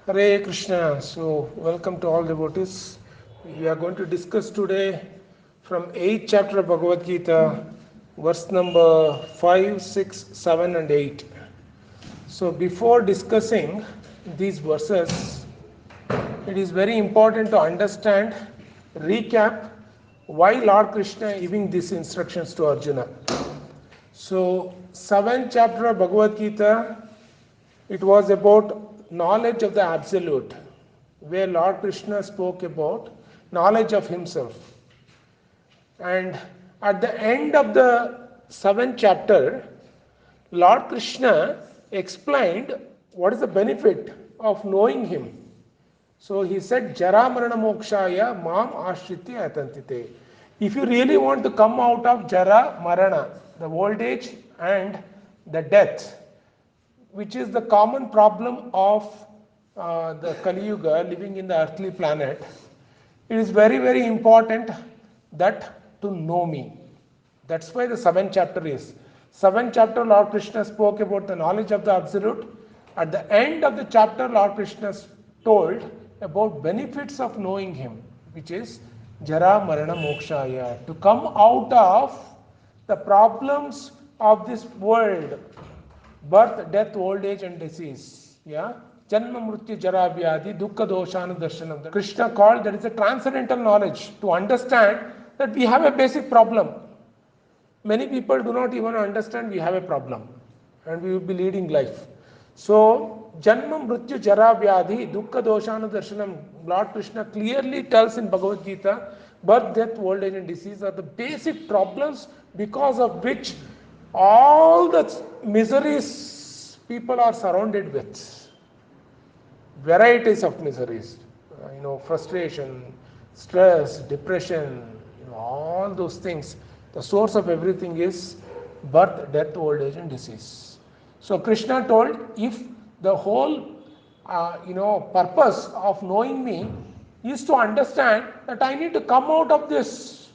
Hare Krishna. So, welcome to all devotees. We are going to discuss today from 8th chapter of Bhagavad Gita, verse number 5, 6, 7, and 8. So, before discussing these verses, it is very important to understand, recap why Lord Krishna is giving these instructions to Arjuna. So, 7th chapter of Bhagavad Gita, it was about knowledge of the Absolute, where Lord Krishna spoke about knowledge of himself. And at the end of the 7th chapter, Lord Krishna explained what is the benefit of knowing him. So he said, Jara Marana Mokshaya Mam Ashritya Atantite. If you really want to come out of Jara Marana, the old age and the death, which is the common problem of the Kali Yuga living in the earthly planet, it is very, very important that to know me. That's why the 7th chapter is. 7th chapter, Lord Krishna spoke about the knowledge of the Absolute. At the end of the chapter, Lord Krishna told about benefits of knowing him, which is Jara Marana Mokshaya, to come out of the problems of this world, birth, death, old age, and disease. Yeah. Janma Mrityu Jara Vyadhi Dukkha Doshanu Darshanam. Krishna called that is a transcendental knowledge to understand that we have a basic problem. Many people do not even understand we have a problem and we will be leading life. So, Janma Mrityu Jara Vyadhi Dukkha Doshanu Darshanam, Lord Krishna clearly tells in Bhagavad Gita, birth, death, old age, and disease are the basic problems because of which all the miseries people are surrounded with. Varieties of miseries, frustration, stress, depression, all those things. The source of everything is birth, death, old age, and disease. So Krishna told, if the whole, purpose of knowing me is to understand that I need to come out of this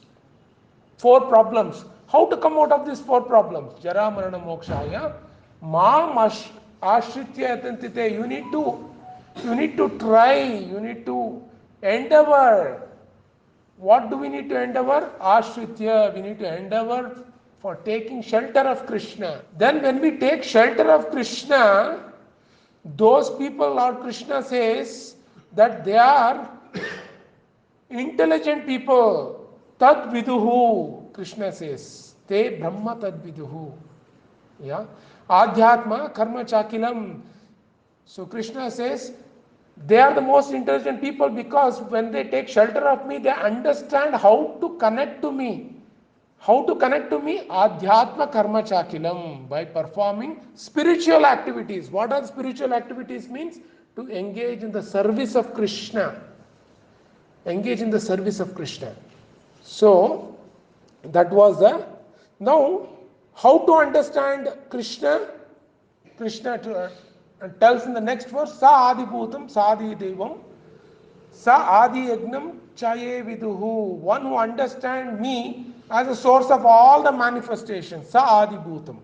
4 problems. How to come out of these 4 problems? Jara Marana Mokshaya Mam Ashritya Atantite. You need to try, you need to endeavor. What do we need to endeavor? Ashritya, we need to endeavor for taking shelter of Krishna. Then when we take shelter of Krishna, those people, Lord Krishna says that they are intelligent people. Tad viduhu, Krishna says. Te Brahma tad viduhu. Yeah. Adhyatma karma chakilam. So Krishna says, they are the most intelligent people because when they take shelter of me, they understand how to connect to me. How to connect to me? Adhyatma karma chakilam, by performing spiritual activities. What are spiritual activities means? To engage in the service of Krishna. Engage in the service of Krishna. So, that was the... Now, how to understand Krishna? Krishna tells in the next verse, Sa Adi Bhutam, Sa Adi Devam, Sa Adi Yagnam Chaye Viduhu. One who understands me as a source of all the manifestations. Sa Adi Bhutam.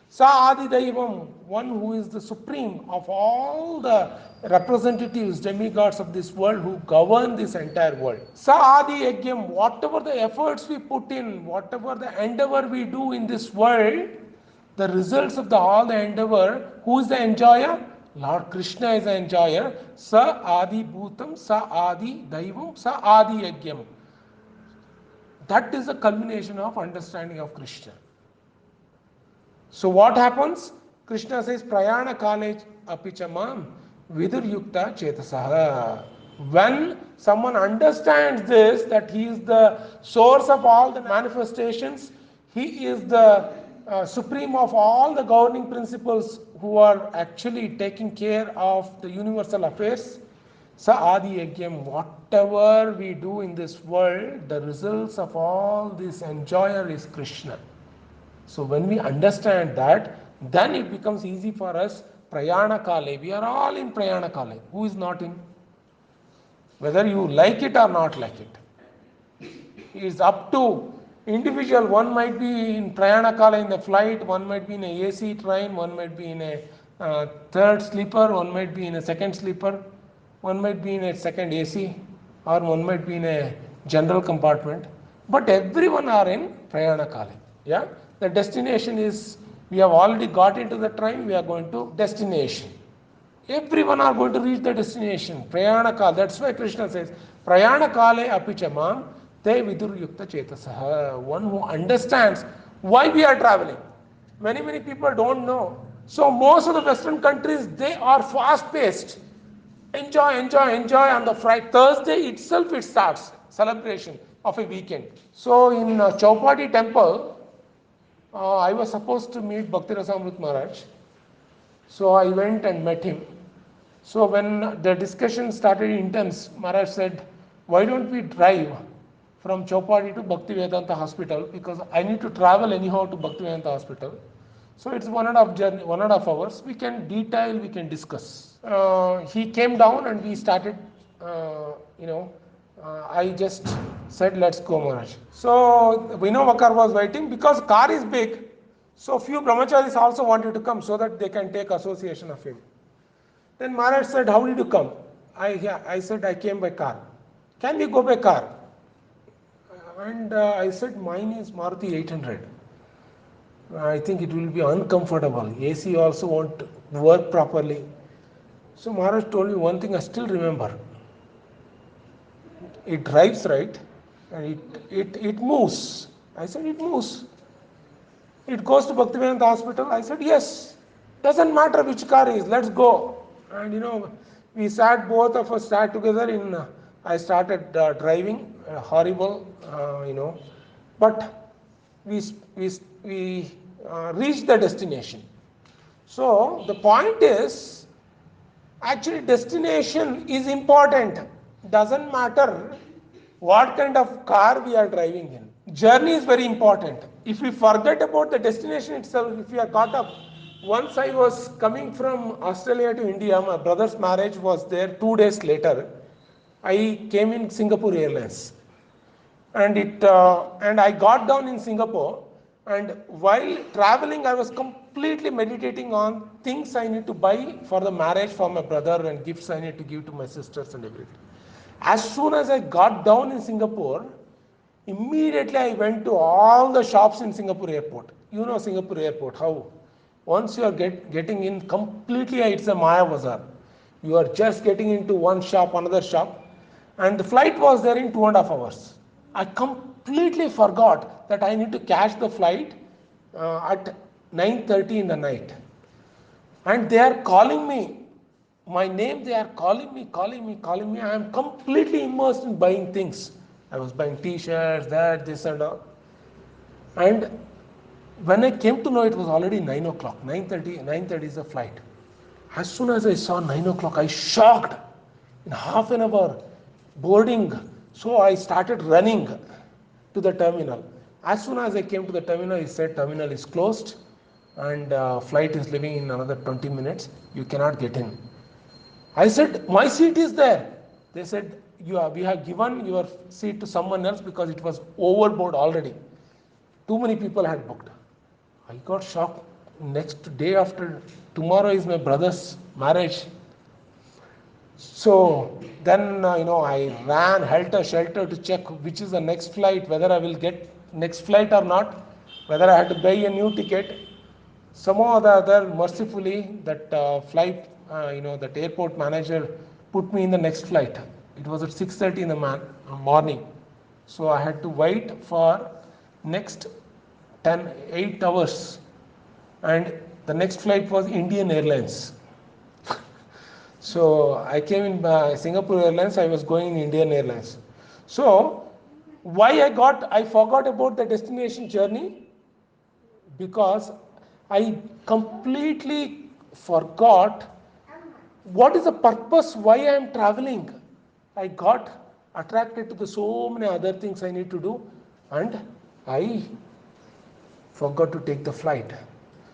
Sa Adi Devam. One who is the supreme of all the representatives, demigods of this world who govern this entire world. Sa Adi Yagyam. Whatever the efforts we put in, whatever the endeavor we do in this world, the results of all the endeavor, who is the enjoyer? Lord Krishna is the enjoyer. Sa Adi Bhutam, Sa Adi Daivam, Sa Adi Yagyam. That is the culmination of understanding of Krishna. So what happens? Krishna says, Prayana Kale Apichamam Vidur Yukta Chetasaha. When someone understands this, that he is the source of all the manifestations, he is the supreme of all the governing principles who are actually taking care of the universal affairs. Sa Adi Yagyam, whatever we do in this world, the results of all this enjoyer is Krishna. So when we understand that, then it becomes easy for us. Prayana Kale, we are all in Prayana Kale. Who is not in? Whether you like it or not like it. It is up to individual. One might be in Prayana Kala in the flight, one might be in a AC train, one might be in a third sleeper, one might be in a second sleeper. one might be in a second AC, or one might be in a general compartment, but everyone are in Prayana Kale. Yeah, the destination is, we have already got into the train, we are going to destination. Everyone are going to reach the destination. Prayana Kale. That's why Krishna says, Prayana Kale apichamam te vidur yukta chetasaha. One who understands why we are traveling. Many people don't know. So most of the Western countries, they are fast paced. Enjoy on the Friday. Thursday itself it starts celebration of a weekend. So in Chowpatty temple, I was supposed to meet Bhakti Rasamrit Maharaj. So I went and met him. So when the discussion started intense, Maharaj said, why don't we drive from Chowpatty to Bhaktivedanta Hospital, because I need to travel anyhow to Bhaktivedanta Hospital. So it's 1.5 hours. We can detail, we can discuss. He came down and we started, I just said, let's go, Maharaj. So Vinod was waiting because car is big. So few brahmacharis also wanted to come so that they can take association of him. Then Maharaj said, how did you come? I said, I came by car. Can we go by car? And I said, mine is Maruti 800. I think it will be uncomfortable. AC also won't work properly. So Maharaj told me one thing I still remember. It drives right and it moves. I said, it moves. It goes to Bhaktivedanta Hospital. I said, yes. Doesn't matter which car is, let's go. And we sat, both of us sat together in, I started driving, horrible, but we reached the destination. So the point is, actually destination is important. Doesn't matter what kind of car we are driving in. Journey is very important. If we forget about the destination itself, if we are caught up. Once I was coming from Australia to India, my brother's marriage was there. 2 days later, I came in Singapore Airlines. And I got down in Singapore, and while traveling I was completely meditating on things I need to buy for the marriage for my brother and gifts I need to give to my sisters and everything. As soon as I got down in Singapore, immediately I went to all the shops in Singapore airport. You know Singapore airport, how? Once you are getting in completely, it's a Maya Bazaar. You are just getting into one shop, another shop, and the flight was there in 2.5 hours. I completely forgot that I need to catch the flight at 9:30 in the night. And they are calling me, my name, they are calling me. I am completely immersed in buying things. I was buying t-shirts, that, this and all. And when I came to know, it was already 9 o'clock, 9:30 is the flight. As soon as I saw 9 o'clock, I shocked. In half an hour, boarding. So I started running to the terminal. As soon as I came to the terminal, he said, terminal is closed and flight is leaving in another 20 minutes. You cannot get in. I said, my seat is there. They said, we have given your seat to someone else because it was overboard already. Too many people had booked. I got shocked. Next day after, tomorrow is my brother's marriage. So then, I ran helter-skelter to check which is the next flight, whether I will get next flight or not, whether I had to buy a new ticket. Somehow or the other, mercifully, that flight, that airport manager put me in the next flight. It was at 6:30 in the morning. So I had to wait for next 8 hours. And the next flight was Indian Airlines. So I came in Singapore Airlines, I was going in Indian Airlines. So why I forgot about the destination journey? Because I completely forgot what is the purpose why I am traveling. I got attracted to the so many other things I need to do, and I forgot to take the flight.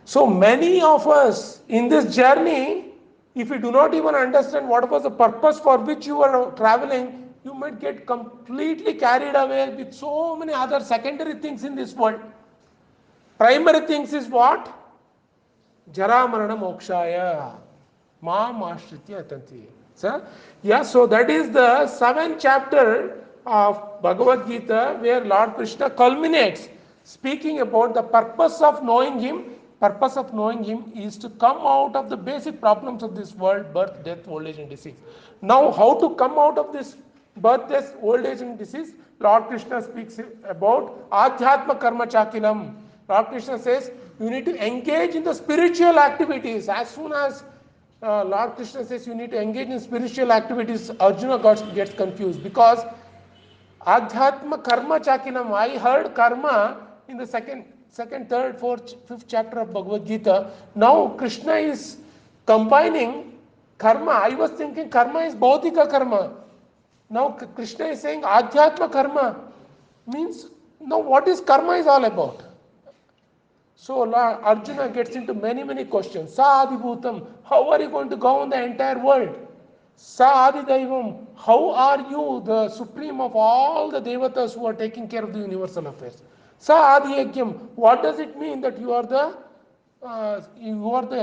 So many of us in this journey, if you do not even understand what was the purpose for which you are traveling, you might get completely carried away with so many other secondary things in this world. Primary things is what? Jara marana mokshaya. Maam ashritya tanti. So, yeah, so that is the 7th chapter of Bhagavad Gita where Lord Krishna culminates speaking about the purpose of knowing Him. Purpose of knowing Him is to come out of the basic problems of this world, birth, death, old age and disease. Now, how to come out of this birth, death, old age and disease? Lord Krishna speaks about Adhyatma Karma Chakilam. Lord Krishna says you need to engage in the spiritual activities. As soon as Lord Krishna says you need to engage in spiritual activities, Arjuna gets confused because Adhyatma Karma Chakinam. I heard karma in the second, third, fourth, fifth chapter of Bhagavad Gita. Now Krishna is combining karma. I was thinking karma is Bhautika karma. Now Krishna is saying Adhyatma karma. Means, now what is karma is all about? So Arjuna gets into many questions. Sa Adibhutam, how are you going to govern the entire world? Sa Adidaivam, how are you the supreme of all the devatas who are taking care of the universal affairs? Sa Adiyagyam, what does it mean that you are the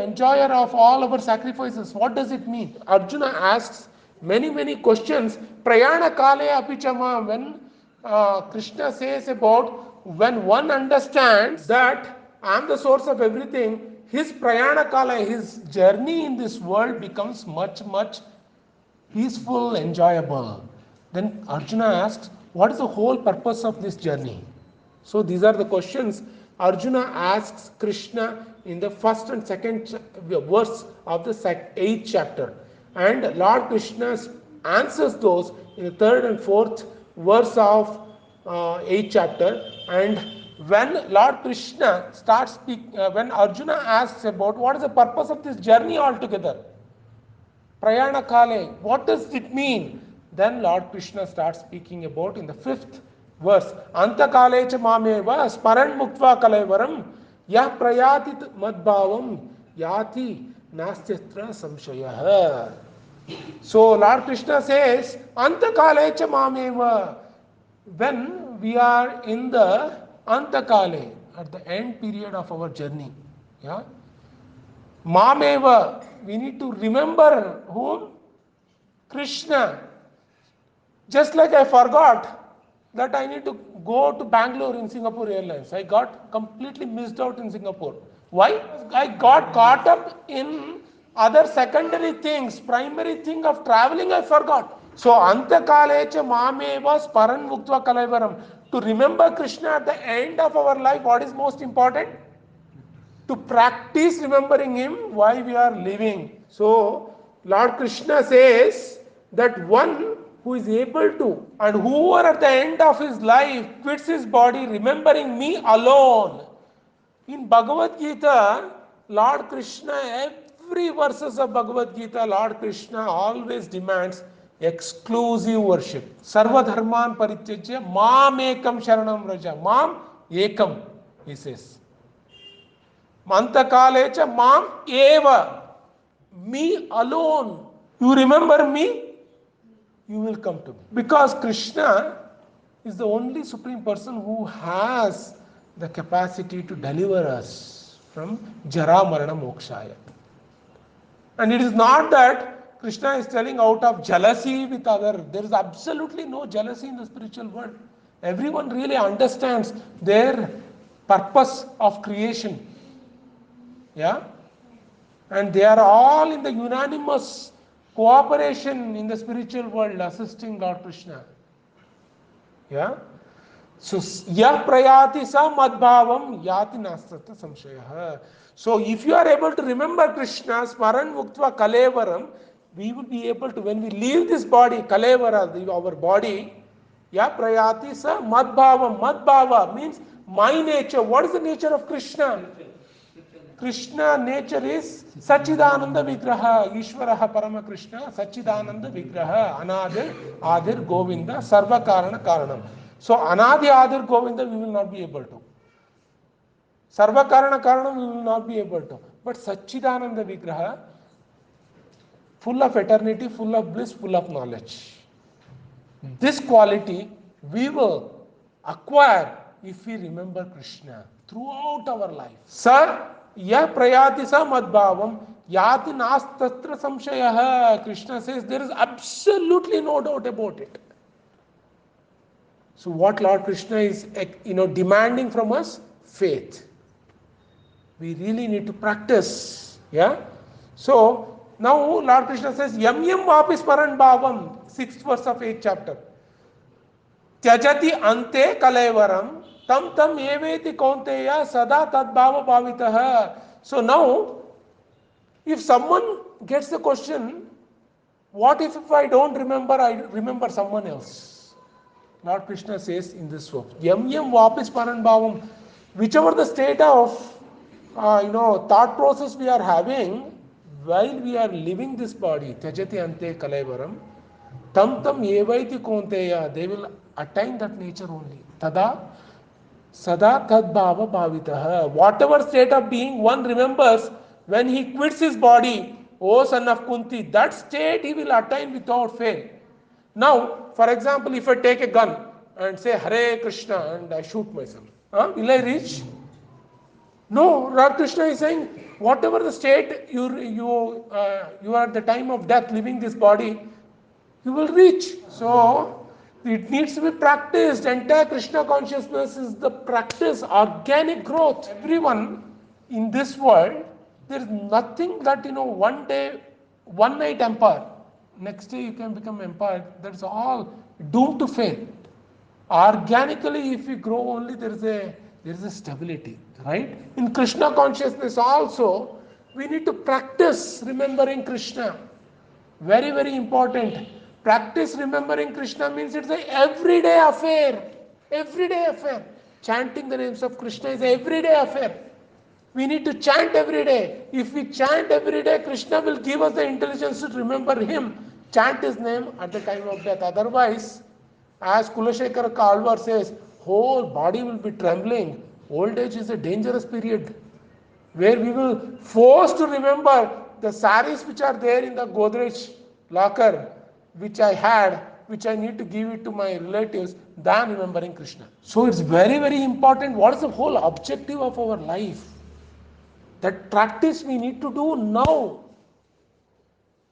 enjoyer of all our sacrifices? What does it mean? Arjuna asks many questions. Prayana kale apichama, when Krishna says about when one understands that I am the source of everything, his prayana kala, his journey in this world becomes much peaceful, enjoyable. Then Arjuna asks, what is the whole purpose of this journey? So these are the questions Arjuna asks Krishna in the first and second verse of the 8th chapter. And Lord Krishna answers those in the third and fourth verse of 8th chapter. And when Lord Krishna starts speaking, when Arjuna asks about what is the purpose of this journey altogether, Prayana Kale, what does it mean? Then Lord Krishna starts speaking about in the 5th verse, Anta Kale cha mameva sparan muktva kalevaram yah prayati madbhavam yati nastyatra samshayah. So Lord Krishna says, Anta Kale cha mameva, when we are in the Anta Kale, at the end period of our journey, yeah, Mameva, we need to remember whom? Krishna. Just like I forgot that I need to go to Bangalore in Singapore Airlines. I got completely missed out in Singapore. Why? I got caught up in other secondary things. Primary thing of traveling I forgot. So, Antakalecha Mameva Sparan Muktva Kalaivaram. To remember Krishna at the end of our life, what is most important? To practice remembering Him while we are living. So, Lord Krishna says that one who is able to, and whoever at the end of his life quits his body remembering me alone. In Bhagavad Gita, Lord Krishna, every verses of Bhagavad Gita, Lord Krishna always demands exclusive worship. Sarva dharman parityajya mam ekam sharanam raja. Mam ekam, he says. Mantakalecha mam eva, me alone. You remember me, you will come to me. Because Krishna is the only supreme person who has the capacity to deliver us from Jara Marana Mokshaya. And it is not that Krishna is telling out of jealousy with other. There is absolutely no jealousy in the spiritual world. Everyone really understands their purpose of creation. Yeah? And they are all in the unanimous cooperation in the spiritual world assisting Lord Krishna. Yeah? So, yah prayati sa madbhavam yati nastata samshayah. So, if you are able to remember Krishna, smaran muktva kalevaram, we will be able to, when we leave this body, kalevara, our body, yah prayati sa madbhavam. Madbhava means my nature. What is the nature of Krishna? Krishna nature is Sachidananda Vigraha, Ishvaraha Parama Krishna, Sachidananda Vigraha, Anadir, Adir, Govinda, Sarva Karana Karanam. So Anadi Adir Govinda we will not be able to. Sarva Karana Karanam we will not be able to. But Sachidananda Vigraha, full of eternity, full of bliss, full of knowledge. This quality we will acquire if we remember Krishna throughout our life. Sir, yah prayati sa madbhavam Yati nastatra samshayah. Krishna says there is absolutely no doubt about it. So what Lord Krishna is demanding from us? Faith. We really need to practice. Yeah. So now Lord Krishna says, Yam yam vapis paran bhavam, 6th verse of 8th chapter. Tyajati ante kalaivaram, tam tam eveti kaunteya sada tadbhava bhavitah. So now, if someone gets the question, what if I don't remember, I remember someone else? Lord Krishna says in this verse, Yam yam vapis paran bhavam, whichever the state of thought process we are having while we are living this body, Tyajati ante kalaivaram, tam tam evaiti kaunteya, they will attain that nature only. Tada sada tadbhava bhavitah. Whatever state of being one remembers when he quits his body, O son of Kunti, that state he will attain without fail. Now, for example, if I take a gun and say Hare Krishna and I shoot myself, will I reach? No, Lord Krishna is saying, whatever the state you are at the time of death living this body, you will reach. So, it needs to be practiced. Entire Krishna consciousness is the practice, organic growth. Everyone in this world, there is nothing that, one day, one night empire, next day you can become empire. That's all doomed to fail. Organically, if we grow only, there is a stability, right? In Krishna consciousness also, we need to practice remembering Krishna. Very, very important. Practice remembering Krishna means it's an everyday affair. Everyday affair. Chanting the names of Krishna is an everyday affair. We need to chant every day. If we chant every day, Krishna will give us the intelligence to remember him. Chant his name at the time of death. Otherwise, as Kulashekara Kalwar says, whole body will be trembling. Old age is a dangerous period where we will force to remember the saris which are there in the Godrej locker, which I had, which I need to give it to my relatives, than remembering Krishna. So it's very, very important. What is the whole objective of our life? That practice we need to do now.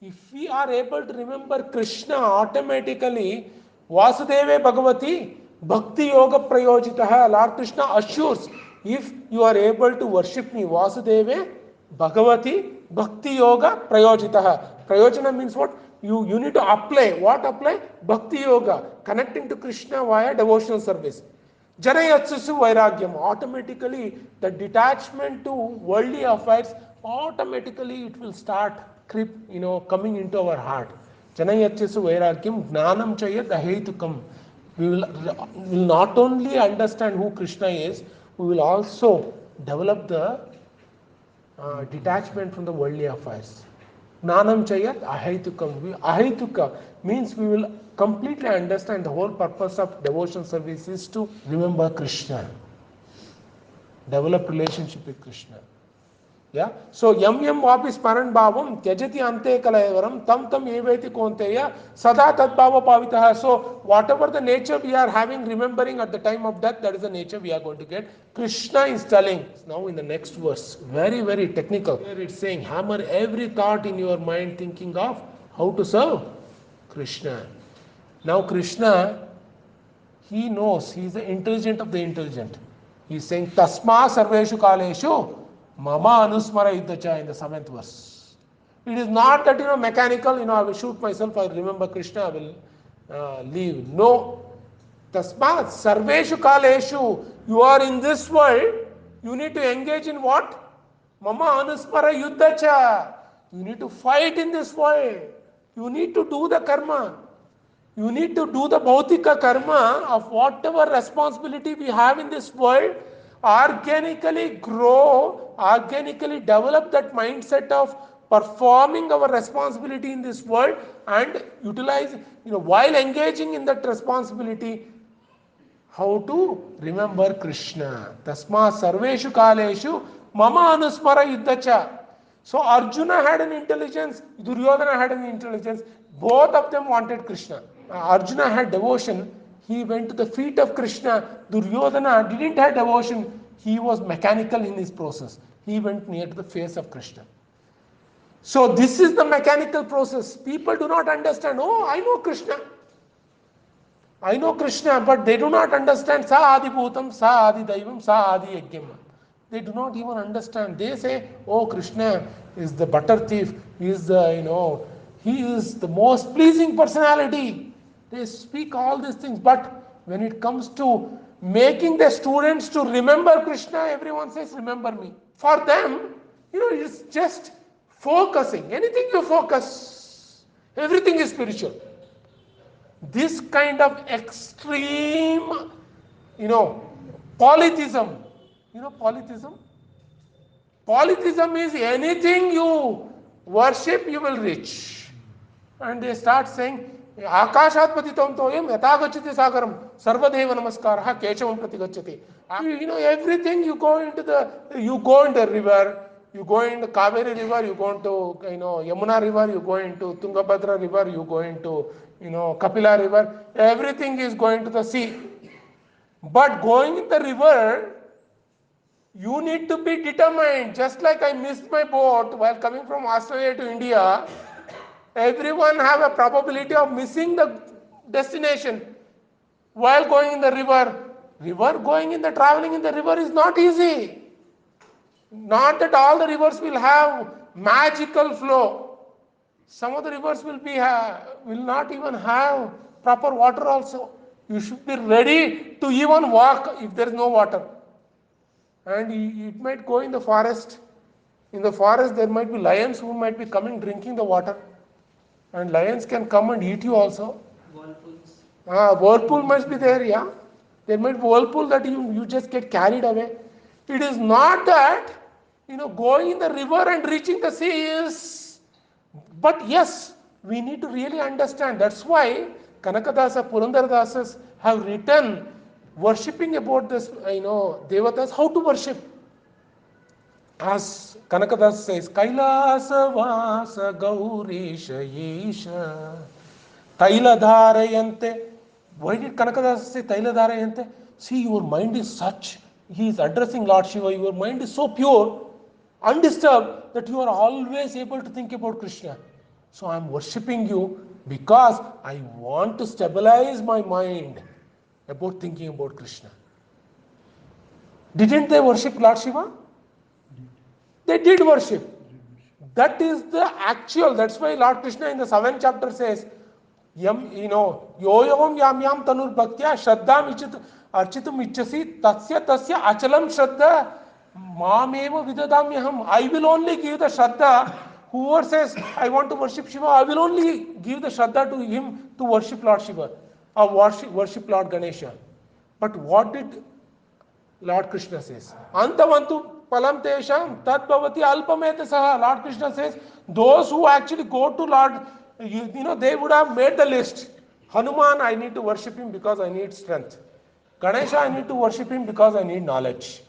If we are able to remember Krishna automatically, Vasudeve Bhagavati Bhakti Yoga Prayojitaha, Lord Krishna assures, if you are able to worship me, Vasudeve Bhagavati Bhakti Yoga Prayojitaha. Prayojana means what? You need to apply. What apply? Bhakti Yoga, connecting to Krishna via devotional service. Janayatsusu Vairagyam, automatically the detachment to worldly affairs, automatically it will start coming into our heart. Janayatsusu Vairagyam, Gnanam Chayat Ahetukam. We will not only understand who Krishna is, we will also develop the detachment from the worldly affairs. Gnanam Chayat Ahetukam. Ahetuka means we will completely understand the whole purpose of devotion service is to remember Krishna, develop relationship with Krishna. Yeah. So yam yam vapis paran bhavam tyajati ante kalaivaram tam tam eveti konteya sada tadbhava pavitah. So whatever the nature we are having, remembering at the time of death, that is the nature we are going to get. Krishna is telling now in the next verse, very, very technical. Here it's saying, hammer every thought in your mind thinking of how to serve Krishna. Now Krishna, he knows, he is the intelligent of the intelligent. He is saying, Tasma sarveshu kaleshu mama anusmara yuddhacha in the 7th verse. It is not that, mechanical, I will shoot myself, I remember Krishna, I will leave. No. Tasma sarveshu kaleshu, you are in this world, you need to engage in what? Mama anusmara yuddhacha. You need to fight in this world. You need to do the karma. You need to do the bhautika karma of whatever responsibility we have in this world, organically grow, organically develop that mindset of performing our responsibility in this world and utilize, while engaging in that responsibility, how to remember Krishna. Tasma sarveshu kaleshu mama anusmara yuddhacha. So Arjuna had an intelligence, Duryodhana had an intelligence, both of them wanted Krishna. Arjuna had devotion, he went to the feet of Krishna. Duryodhana didn't have devotion, he was mechanical in his process. He went near to the face of Krishna. So this is the mechanical process. People do not understand. Oh, I know Krishna. I know Krishna, but they do not understand Sa Adi Bhutam, Sa Adi Daivam, Sa Adi Yajnam. They do not even understand. They say, oh, Krishna is the butter thief. He is the, he is the most pleasing personality. They speak all these things, but when it comes to making the students to remember Krishna, everyone says, remember me. For them, it's just focusing. Anything you focus, everything is spiritual. This kind of extreme, polytheism. Polytheism? Polytheism is anything you worship, you will reach. And they start saying, Akashat patitam toyam yatagachati sagaram sarvadeva namaskaraha kechavam pratigachati. Everything you go in the river, you go into Kaveri river, you go into Yamuna river, you go into Tungabhadra river, you go into Kapila river, everything is going to the sea. But going in the river, you need to be determined. Just like I missed my boat while coming from Australia to India, everyone have a probability of missing the destination while going in the river. Traveling in the river is not easy. Not that all the rivers will have magical flow. Some of the rivers will not even have proper water also. You should be ready to even walk if there is no water. And it might go in the forest. In the forest there might be lions who might be coming drinking the water. And lions can come and eat you also. Whirlpools. Whirlpool must be there, yeah. There might be whirlpool that you just get carried away. It is not that, going in the river and reaching the sea is... But yes, we need to really understand. That's why Kanakadasa, Purandaradasas have written worshipping about this, Devatas, how to worship. As Kanakadas says, Kailasa Vasa Gaurisha Yesha Taila Dharayante. Why did Kanakadas say Taila Dharayante? See, your mind is such, he is addressing Lord Shiva, your mind is so pure, undisturbed, that you are always able to think about Krishna. So I am worshipping you because I want to stabilize my mind about thinking about Krishna. Didn't they worship Lord Shiva? They did worship. That is the actual. That's why Lord Krishna in the 7th chapter says, yoyom yam yam tanur bhaktya shraddham architum ichchasi tasya achalam shraddha mameva vidadamyaham. I will only give the shraddha. Whoever says, I want to worship Shiva, I will only give the shraddha to him to worship Lord Shiva or worship Lord Ganesha. But what did Lord Krishna says? Antavantu palam tesham tat bhavati alpameta saha. Lord Krishna says, those who actually go to Lord, they would have made the list. Hanuman, I need to worship him because I need strength. Ganesha, I need to worship him because I need knowledge.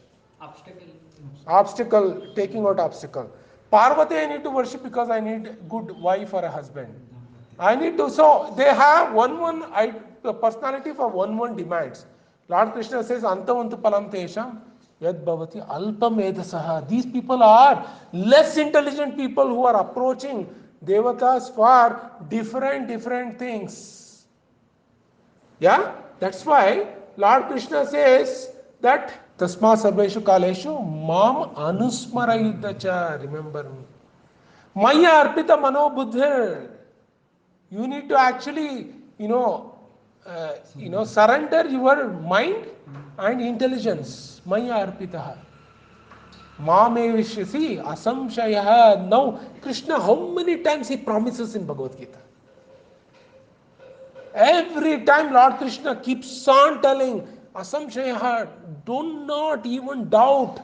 Obstacle, taking out obstacle. Parvati, I need to worship because I need good wife or a husband. So they have the personality for one demands. Lord Krishna says, Antavantu palam tesham yad bhavati alpam edasaha. These people are less intelligent people who are approaching devatas for different things. Yeah? That's why Lord Krishna says that Tasma Sarveshu Kaleshu Mam Anusmarayudacha. Remember me. Maya Arpita Mano Buddhir. You need to actually, surrender your mind and intelligence. Maya Arpitaha. Mame Vishyasi Asamshayaha. Now, Krishna, how many times he promises in Bhagavad Gita? Every time Lord Krishna keeps on telling, Asamshayaha, do not even doubt.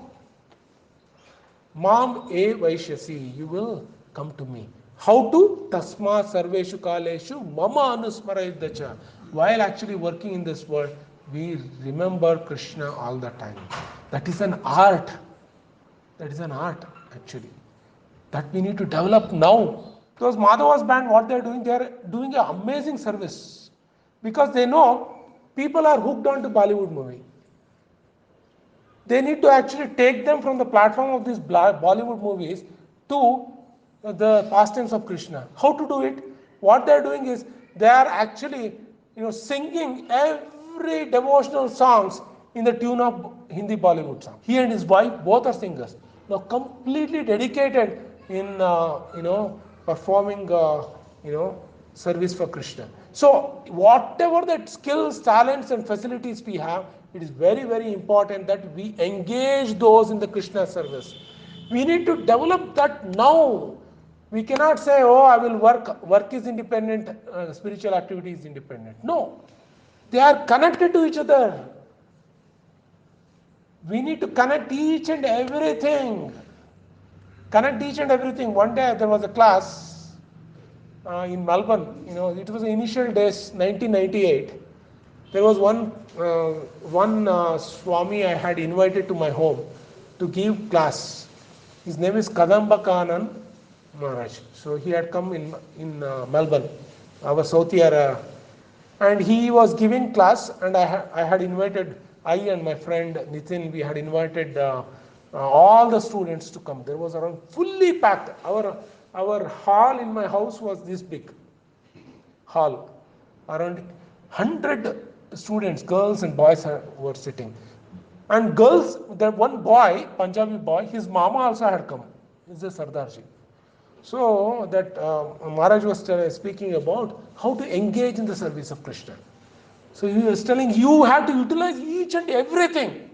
Mam e Vaishyasi, you will come to me. How to? Tasma Sarveshu Kaleshu Mama Anusmarayudacha. While actually working in this world, we remember Krishna all the time. That is an art. That is an art, actually. That we need to develop now. Because Madhava's band, what they are doing an amazing service. Because they know people are hooked on to Bollywood movie. They need to actually take them from the platform of these Bollywood movies to the pastimes of Krishna. How to do it? What they are doing is they are actually, singing every devotional songs in the tune of Hindi Bollywood song. He and his wife both are singers. Now completely dedicated in performing service for Krishna. So whatever that skills, talents, and facilities we have, it is very, very important that we engage those in the Krishna service. We need to develop that now. We cannot say, oh, I will work. Work is independent, spiritual activity is independent. No, they are connected to each other. We need to connect each and everything. Connect each and everything. One day there was a class in Melbourne. It was the initial days, 1998. There was one Swami I had invited to my home to give class. His name is Kadamba Kanan Maharaj. So he had come in Melbourne, our South area, and he was giving class. And I had invited, I and my friend Nitin, we had invited all the students to come. There was around fully packed. Our hall in my house was this big hall. Around 100 students, girls and boys were sitting. And girls, that one boy, Punjabi boy, his mama also had come. He's a Sardarji. So that Maharaj was speaking about how to engage in the service of Krishna. So he was telling you have to utilize each and everything.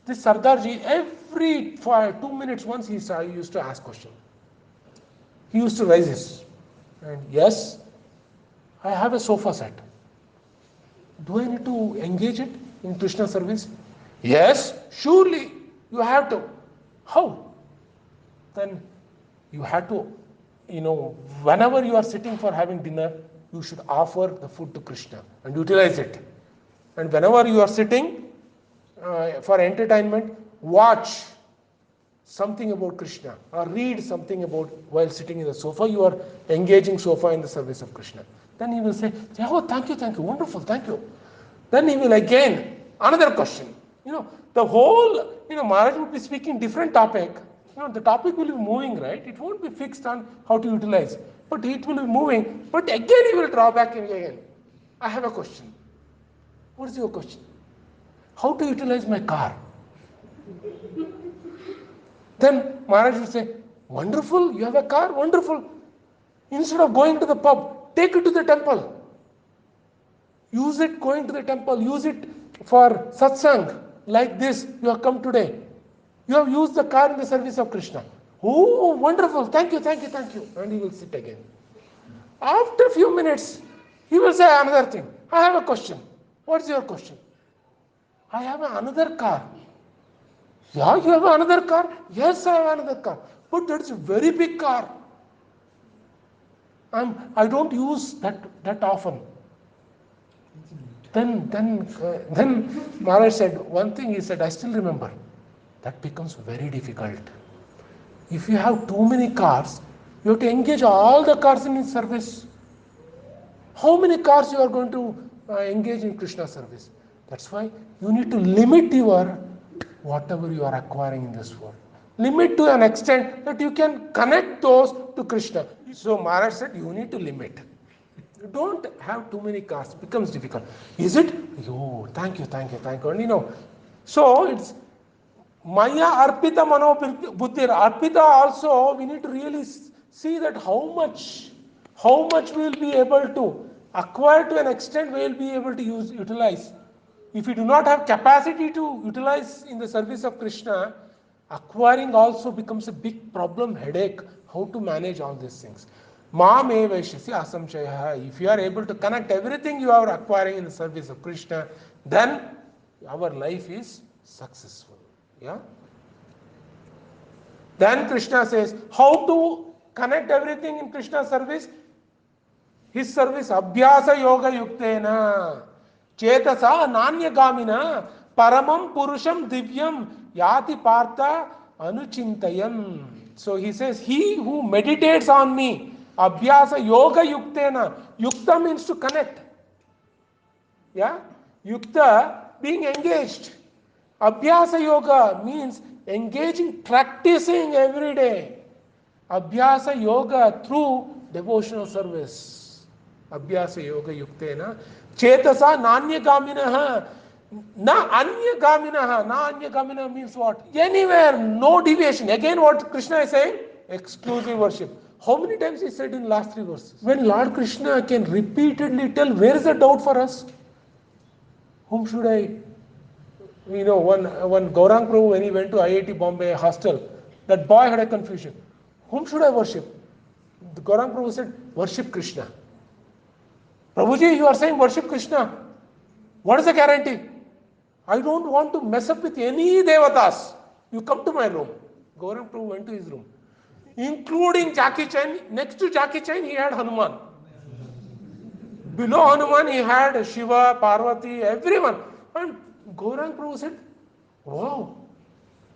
This Sardarji, every 2 minutes once he used to ask question. He used to raise his. And yes, I have a sofa set. Do I need to engage it in Krishna service? Yes, surely you have to. How? Then you have to, whenever you are sitting for having dinner, you should offer the food to Krishna and utilize it. And whenever you are sitting for entertainment, watch something about Krishna or read something about while sitting in the sofa. You are engaging sofa in the service of Krishna. Then he will say, oh, thank you, wonderful, thank you. Then he will again, another question. The whole, Maharaj would be speaking different topic. The topic will be moving, right? It won't be fixed on how to utilize. But it will be moving. But again he will draw back again. I have a question. What is your question? How to utilize my car? Then Maharaj will say, wonderful, you have a car, wonderful. Instead of going to the pub, take it to the temple. Use it going to the temple. Use it for satsang. Like this, you have come today. You have used the car in the service of Krishna. Oh, wonderful. Thank you. And he will sit again. After a few minutes, he will say another thing. I have a question. What's your question? I have another car. Yeah, you have another car? Yes, I have another car. But that's a very big car. I don't use that often. Then Maharaj said one thing. He said, I still remember. That becomes very difficult. If you have too many cars, you have to engage all the cars in his service. How many cars you are going to engage in Krishna service? That's why you need to limit your whatever you are acquiring in this world. Limit to an extent that you can connect those to Krishna. So Maharaj said you need to limit. You don't have too many cars. It becomes difficult. Is it? Oh, thank you. And so it's Maya Arpita Mano Buddhir. Arpita also, we need to really see that how much we will be able to acquire to an extent we will be able to utilize. If we do not have capacity to utilize in the service of Krishna, acquiring also becomes a big problem, headache, how to manage all these things. Mam eva vaishyasi asamshaya. If you are able to connect everything you are acquiring in the service of Krishna, then our life is successful. Yeah. Then Krishna says, how to connect everything in Krishna's service? His service, abhyasa yoga yuktena, chetasa nanyagamina, paramam purusham divyam, yati partha anuchintayan. So he says, he who meditates on me, abhyasa yoga yuktena. Yukta means to connect. Yeah? Yukta, being engaged. Abhyasa yoga means engaging, practicing every day. Abhyasa yoga through devotional service. Abhyasa yoga yuktena. Chetasa nanyagamina. Na anyagamina. Na anyagamina means what? Anywhere, no deviation. Again, what Krishna is saying? Exclusive worship. How many times he said in last 3 verses? When Lord Krishna can repeatedly tell, where is the doubt for us? Whom should I? One Gaurang Prabhu, when he went to IIT Bombay hostel, that boy had a confusion. Whom should I worship? The Gaurang Prabhu said, worship Krishna. Prabhuji, you are saying worship Krishna. What is the guarantee? I don't want to mess up with any devatas. You come to my room. Gaurang Prabhu went to his room. Including Jackie Chan. Next to Jackie Chan, he had Hanuman. Below Hanuman, he had Shiva, Parvati, everyone. And Gaurang Prabhu said, wow,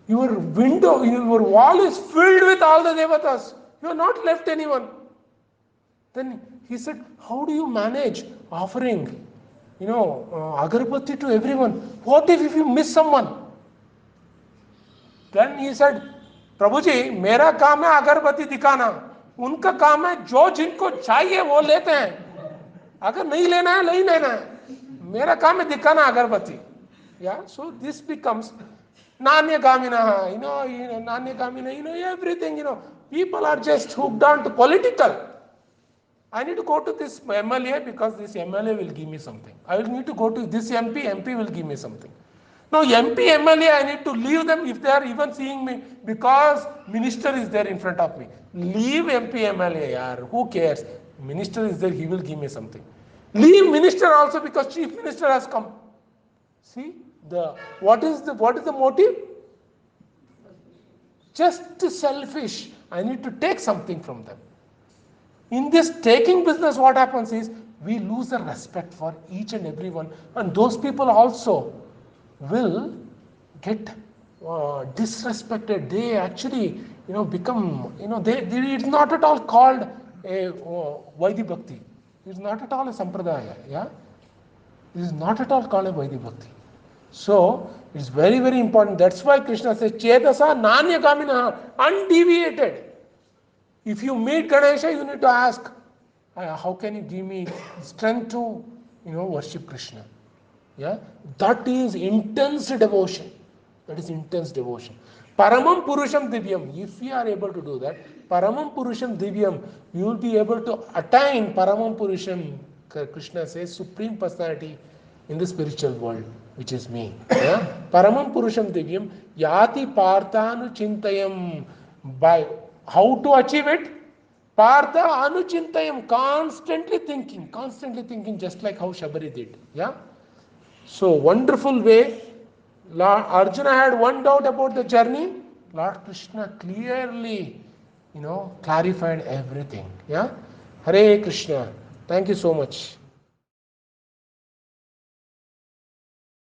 your window, your wall is filled with all the devatas. You have not left anyone. Then he said, how do you manage offering, agarbatti to everyone? What if you miss someone? Then he said, Prabhuji, मेरा काम है अगरबत्ती दिखाना. उनका काम है जो जिनको चाहिए वो लेते हैं. अगर नहीं लेना है नहीं लेना है. मेरा काम है दिखाना अगरबत्ती. Yeah, so this becomes Nanyagamina, Nanyagamina, everything, people are just hooked on to political. I need to go to this MLA because this MLA will give me something. I will need to go to this MP will give me something. Now MP, MLA, I need to leave them if they are even seeing me because minister is there in front of me. Leave MP, MLA, yaar, who cares? Minister is there, he will give me something. Leave minister also because chief minister has come. See? What is the motive? Just selfish. I need to take something from them. In this taking business, what happens is we lose the respect for each and every one, and those people also will get disrespected. They actually, become, it's not at all called a Vaidhi Bhakti. It's not at all a Sampradaya. Yeah, it is not at all called a Vaidhi Bhakti. So, it's very, very important. That's why Krishna says, Chetasa Nanyagamina, undeviated. If you meet Ganesha, you need to ask, how can you give me strength to, worship Krishna? Yeah, that is intense devotion. That is intense devotion. Paramam Purusham Divyam. If you are able to do that, Paramam Purusham Divyam, you will be able to attain Paramam Purusham. Krishna says, Supreme Personality in the spiritual world, which is me. Yeah? Paramam Purusham Divyam, Yati Parthanu Chintayam. By how to achieve it? Partha Anuchintayam, constantly thinking, just like how Shabari did. Yeah? So, wonderful way. Lord Arjuna had one doubt about the journey. Lord Krishna clearly, clarified everything. Yeah? Hare Krishna. Thank you so much.